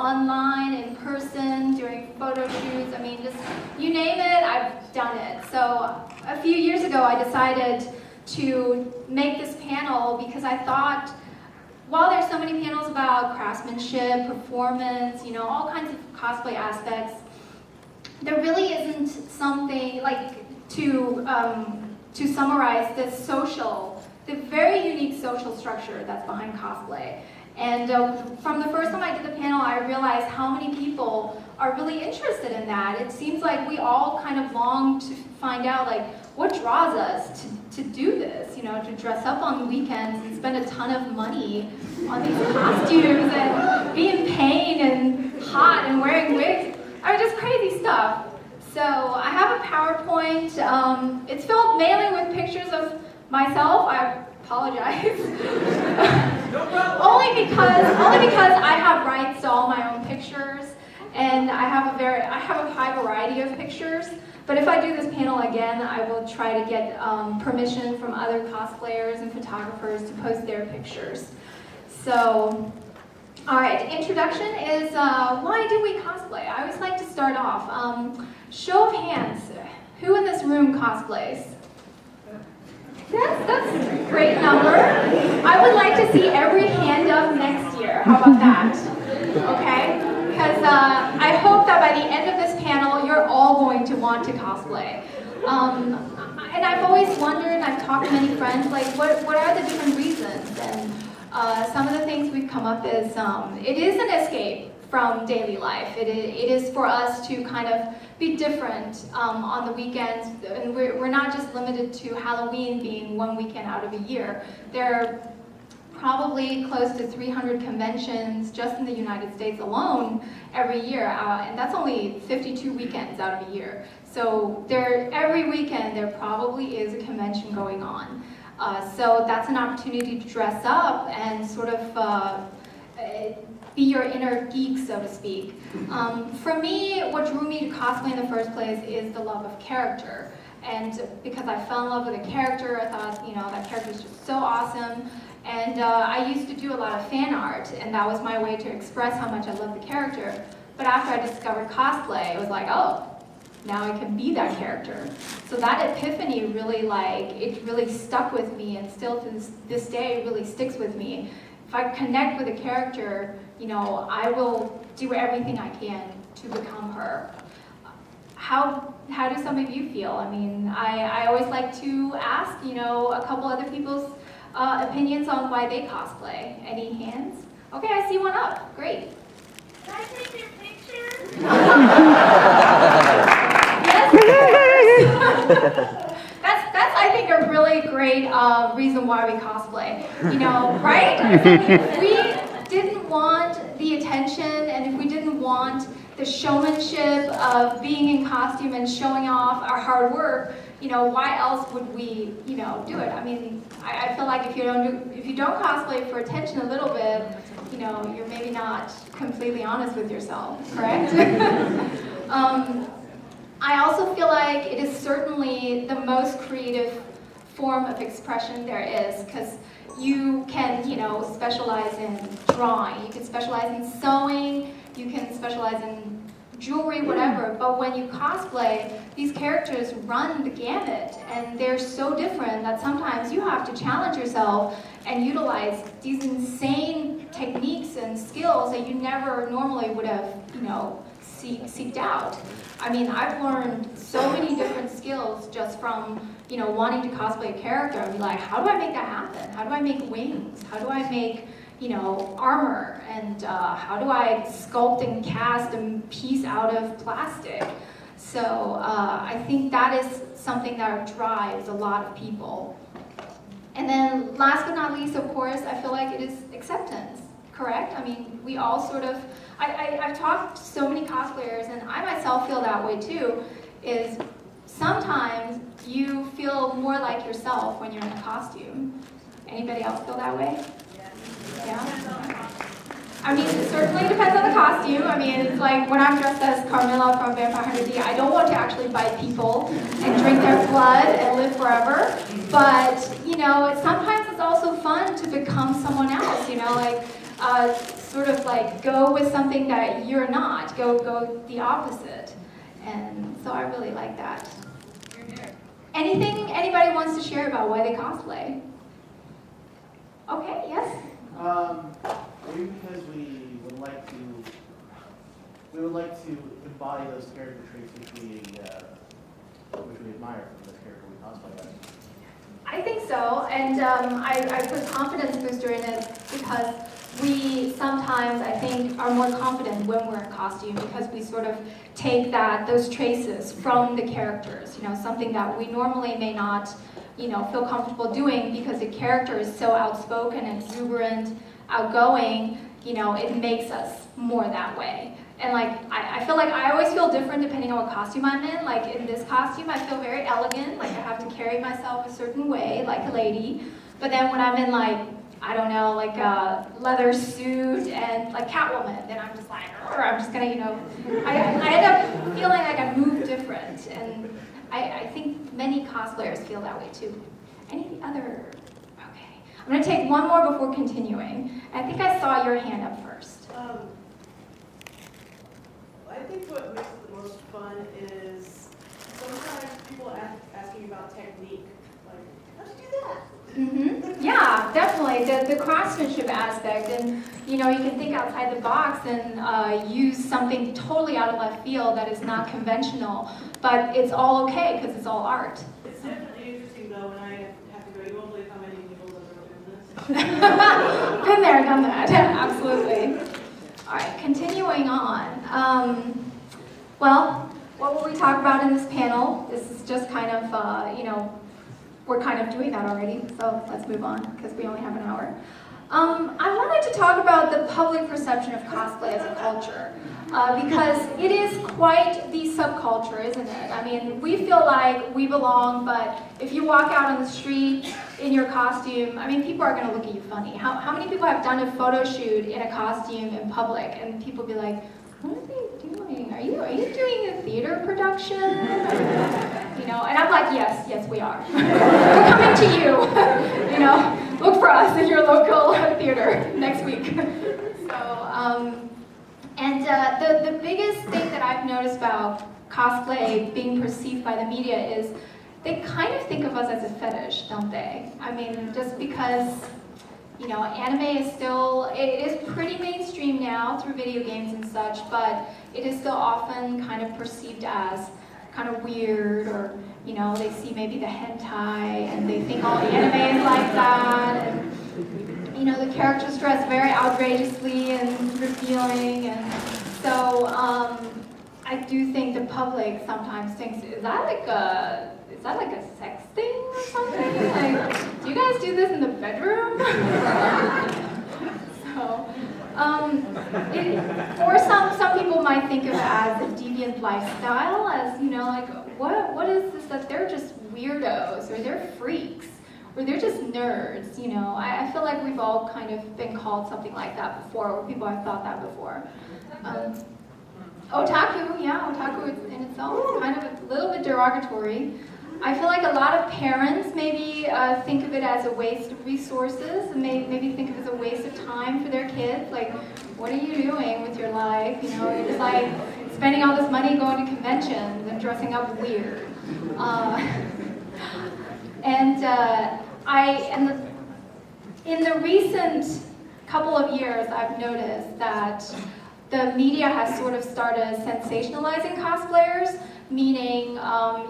online, in person, during photo shoots. I mean, just you name it, I've done it. So a few years ago, I decided to make this panel because I thought, while there's so many panels about craftsmanship, performance, you know, all kinds of cosplay aspects, there really isn't something like to summarize the very unique social structure that's behind cosplay. And from the first time I did the panel, I realized how many people are really interested in that. It seems like we all kind of long to find out, like, what draws us to do this, you know, to dress up on the weekends and spend a ton of money on these costumes and be in pain and hot and wearing wigs. I mean, just crazy stuff. So I have a PowerPoint. It's filled mainly with pictures of myself. I apologize. only because I have rights to all my own pictures, and I have a high variety of pictures. But if I do this panel again, I will try to get permission from other cosplayers and photographers to post their pictures. So, all right, introduction is why do we cosplay? I always like to start off. Show of hands, who in this room cosplays? That's a great number. I would like to see every hand up next year. How about that? Okay? Because I hope that by the end of this panel, you're all going to want to cosplay. And I've always wondered, and I've talked to many friends, like, what are the different reasons? And some of the things we've come up is, it is an escape from daily life. It is for us to kind of be different on the weekends, and we're not just limited to Halloween being one weekend out of a year. There are probably close to 300 conventions just in the United States alone every year, and that's only 52 weekends out of a year. So every weekend there probably is a convention going on. So that's an opportunity to dress up and sort of be your inner geek, so to speak. For me, what drew me to cosplay in the first place is the love of character. And because I fell in love with a character, I thought, you know, that character is just so awesome. And I used to do a lot of fan art, and that was my way to express how much I love the character. But after I discovered cosplay, it was like, oh, now I can be that character. So that epiphany really, it really stuck with me, and still to this day, it really sticks with me. If I connect with a character, you know, I will do everything I can to become her. How do some of you feel? I mean, I always like to ask, you know, a couple other people's opinions on why they cosplay. Any hands? Okay, I see one up. Great. Can I take your picture? Yes. That's I think a really great reason why we cosplay. You know, right? If we didn't want the attention, and if we didn't want the showmanship of being in costume and showing off our hard work, you know, why else would we, you know, do it? I mean, I feel like if you don't cosplay for attention a little bit, you know, you're maybe not completely honest with yourself, correct? I also feel like it is certainly the most creative form of expression there is, because you can, you know, specialize in drawing, you can specialize in sewing, you can specialize in jewelry, whatever, but when you cosplay, these characters run the gamut, and they're so different that sometimes you have to challenge yourself and utilize these insane techniques and skills that you never normally would have, you know, seeked out. I mean, I've learned so many different skills just from, you know, wanting to cosplay a character and be like, how do I make that happen? How do I make wings? How do I make, you know, armor? And how do I sculpt and cast a piece out of plastic? So I think that is something that drives a lot of people. And then last but not least, of course, I feel like it is acceptance, correct? I mean, we all sort of, I've talked to so many cosplayers, and I myself feel that way too, is sometimes you feel more like yourself when you're in a costume. Anybody else feel that way? Yeah? I mean, it certainly depends on the costume. I mean, it's like when I'm dressed as Carmilla from Vampire Hunter D, I don't want to actually bite people and drink their blood and live forever. But, you know, sometimes it's also fun to become someone else, you know, like sort of like go with something that you're not, go the opposite. And so I really like that. Anything anybody wants to share about why they cosplay? Okay, yes? Maybe because we would like to embody those character traits which we admire from this character we cosplay as. I think so, and I put confidence booster in it because we sometimes, I think, are more confident when we're in costume because we sort of take those traces from the characters, something that we normally may not, feel comfortable doing because the character is so outspoken, exuberant, outgoing, it makes us more that way. And I feel like I always feel different depending on what costume I'm in. Like in this costume, I feel very elegant, like I have to carry myself a certain way, like a lady. But then when I'm in I don't know, like a leather suit and like Catwoman, then I'm just like, I'm just gonna, I end up feeling like I move different. And I think many cosplayers feel that way too. Any other? Okay. I'm gonna take one more before continuing. I think I saw your hand up first. I think what makes it the most fun is sometimes people asking about technique. Like, how'd you do that? Mm-hmm. Yeah, definitely. The craftsmanship aspect, and you can think outside the box and use something totally out of left field that is not conventional, but it's all okay because it's all art. It's definitely interesting though when I have to go, you won't believe how many people that are doing this. Been there, done that. Absolutely. All right, continuing on. Well, what will we talk about in this panel? This is just kind of, we're kind of doing that already, so let's move on because we only have an hour. I wanted to talk about the public perception of cosplay as a culture because it is quite the subculture, isn't it? I mean, we feel like we belong, but if you walk out on the street in your costume, I mean, people are going to look at you funny. How many people have done a photo shoot in a costume in public and people be like, what are they doing? Are you doing a theater production? And I'm like, yes, we are. We're coming to you. Look for us in your local theater next week. So, the biggest thing that I've noticed about cosplay being perceived by the media is they kind of think of us as a fetish, don't they? I mean, just because anime is still, it is pretty mainstream now through video games and such, but it is still often kind of perceived as kind of weird, or, they see maybe the hentai and they think all the anime is like that, and, the characters dress very outrageously and revealing, and so I do think the public sometimes thinks, is that like a sex thing or something? Like, do you guys do this in the bedroom? So, or some people might think of it as a deviant lifestyle, as, like, what is this that they're just weirdos, or they're freaks, or they're just nerds, I feel like we've all kind of been called something like that before, or people have thought that before. Otaku, yeah, otaku in itself is kind of a little bit derogatory. I feel like a lot of parents maybe think of it as a waste of resources, and maybe think of it as a waste of time for their kids. Like, what are you doing with your life? You're just like spending all this money going to conventions and dressing up weird. In the recent couple of years, I've noticed that the media has sort of started sensationalizing cosplayers, meaning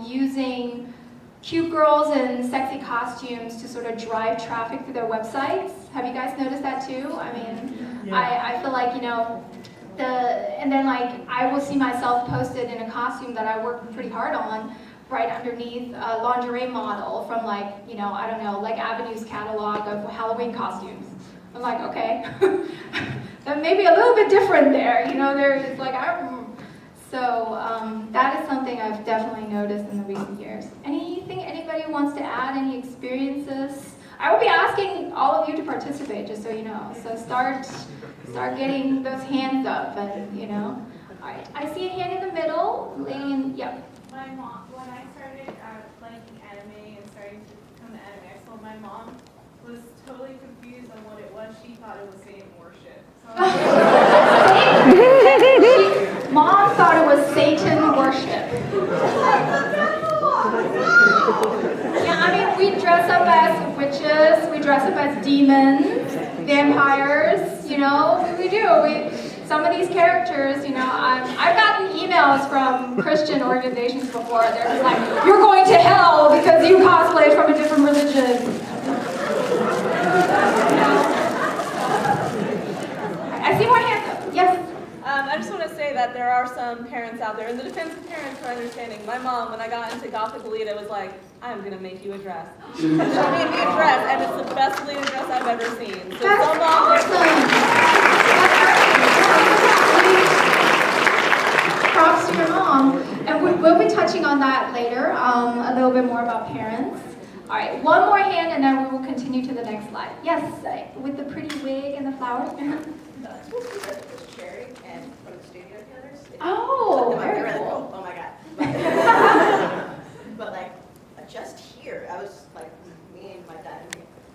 using cute girls in sexy costumes to sort of drive traffic to their websites. Have you guys noticed that too? I mean, yeah. I feel like, and then like I will see myself posted in a costume that I worked pretty hard on, right underneath a lingerie model from like, I don't know, like Avenue's catalog of Halloween costumes. I'm like, okay, that may be a little bit different there, there's like, so that is something I've definitely noticed in the recent years. Anything anybody wants to add, any experiences? I will be asking all of you to participate, just so you know. So start getting those hands up, and all right. I see a hand in the middle, lady in, yep. My mom, when I started liking anime and starting to become the anime, I saw my mom was totally confused on what it was. She thought it was Satan worship. Mom thought it was Satan worship. Yeah, I mean, we dress up as witches, we dress up as demons, vampires, you know, we do. Some of these characters, you know, I've gotten emails from Christian organizations before. They're just like, you're going to hell because you cosplayed from a different religion. I see more hands up. Yes? I just want to say that there are some parents out there, in the defense of parents for understanding. My mom, when I got into Gothic Alita, was like, I'm going to make you a dress. She made me a dress, and it's the best Alita dress I've ever seen. So That's some moms Props to your mom. And we'll be touching on that later, a little bit more about parents. All right, one more hand and then we will continue to the next slide. Yes, with the pretty wig and the flowers. It's supposed to be this cherry and put a studio together. Oh, They're very really cool. Oh my god. But like, just here, I was like, me and my dad,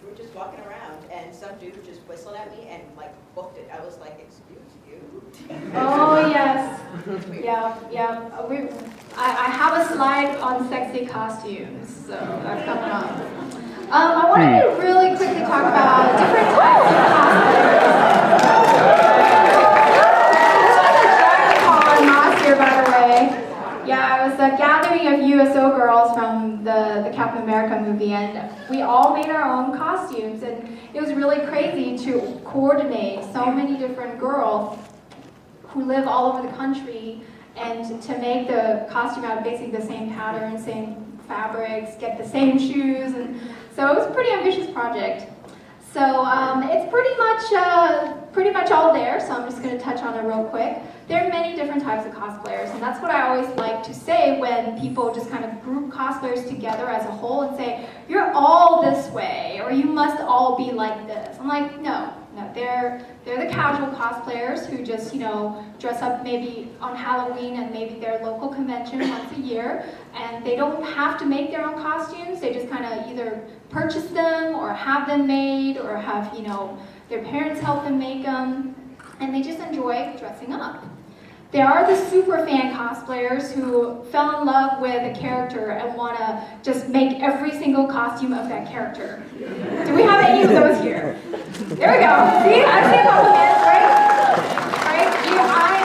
we were just walking around and some dude just whistled at me and like booked it. I was like, excuse you? Oh, yes. It's weird. Yeah. I have a slide on sexy costumes, so that's coming up. I wanted to really quickly talk about different types of cosplayers. This was a DragCon last year, by the way. Yeah, it was a gathering of USO girls from the Captain America movie, and we all made our own costumes, and it was really crazy to coordinate so many different girls who live all over the country, and to make the costume out of basically the same pattern, same fabrics, get the same shoes, and so it was a pretty ambitious project. So it's pretty much all there, so I'm just going to touch on it real quick. There are many different types of cosplayers, and that's what I always like to say when people just kind of group cosplayers together as a whole and say, you're all this way, or you must all be like this. I'm like, no, they're the casual cosplayers who just, you know, dress up maybe on Halloween and maybe their local convention once a year, and they don't have to make their own costumes. They just kind of either purchase them or have them made or have, you know, their parents help them make them, and they just enjoy dressing up. There are the super fan cosplayers who fell in love with a character and want to just make every single costume of that character. Do we have any of those here? There we go. See, I see a couple hands, right?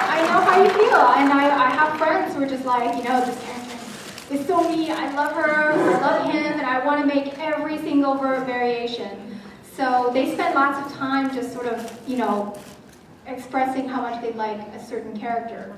I know how you feel, and I have friends who are just like, you know, this character is so me. I love her, I love him, and I want to make every single variation. So they spend lots of time just sort of, you know, expressing how much they like a certain character.